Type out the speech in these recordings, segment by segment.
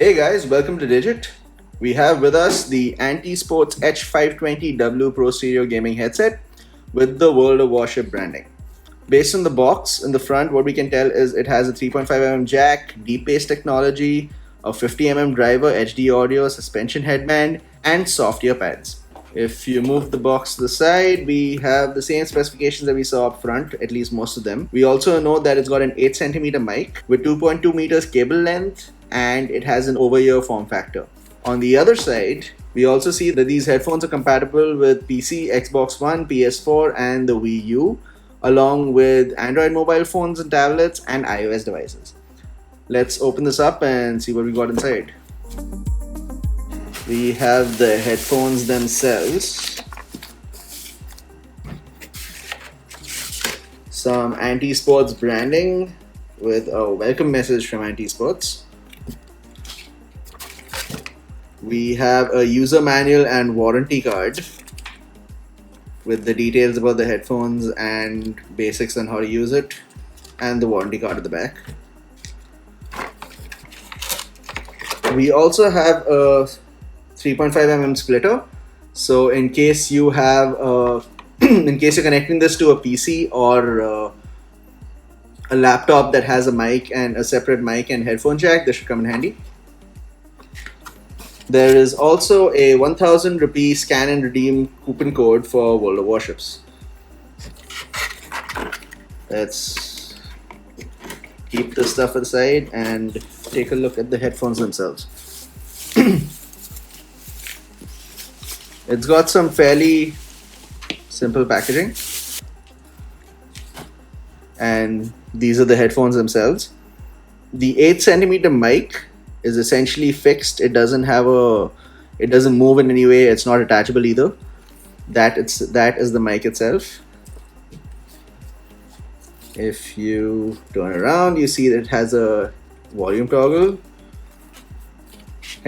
Hey guys, welcome to Digit. We have with us the Esports H520W Pro Stereo Gaming headset with the World of Warship branding. Based on the box in the front, what we can tell is it has a 3.5mm jack, deep bass technology, a 50mm driver, HD audio, suspension headband, and soft ear pads. If you move the box to the side, we have the same specifications that we saw up front, at least most of them. We also know that it's got an 8cm mic with 2.2 meters cable length, and it has an over-ear form factor. On the other side, we also see that these headphones are compatible with PC, Xbox One, PS4, and the Wii U, along with Android mobile phones and tablets and iOS devices. Let's open this up and see what we got inside. We have the headphones themselves, some Anti-Sports branding with a welcome message from Anti-Sports. We have a user manual and warranty card with the details about the headphones and basics on how to use it, and the warranty card at the back. We also have a 3.5mm splitter, so in case you have in case you're connecting this to a PC or a laptop that has a mic and a separate mic and headphone jack, this should come in handy. There is also a 1000 rupee scan and redeem coupon code for World of Warships. Let's keep this stuff aside and take a look at the headphones themselves. It's got some fairly simple packaging, and these are the headphones themselves. The 8cm mic is essentially fixed. It doesn't move in any way. It's not attachable either. That is the mic itself. If you turn around, you see that it has a volume toggle.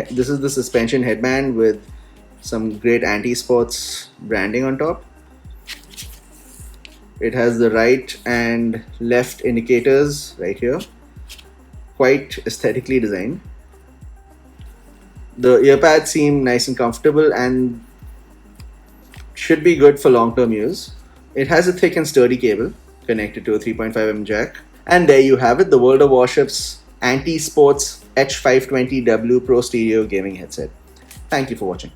This is the suspension headband with some great Anti-Sports branding on top. It has the right and left indicators right here. Quite aesthetically designed. The ear pads seem nice and comfortable and should be good for long-term use. It has a thick and sturdy cable connected to a 3.5mm jack. And there you have it, the World of Warships Anti-Sports H520W Pro Stereo Gaming headset. Thank you for watching.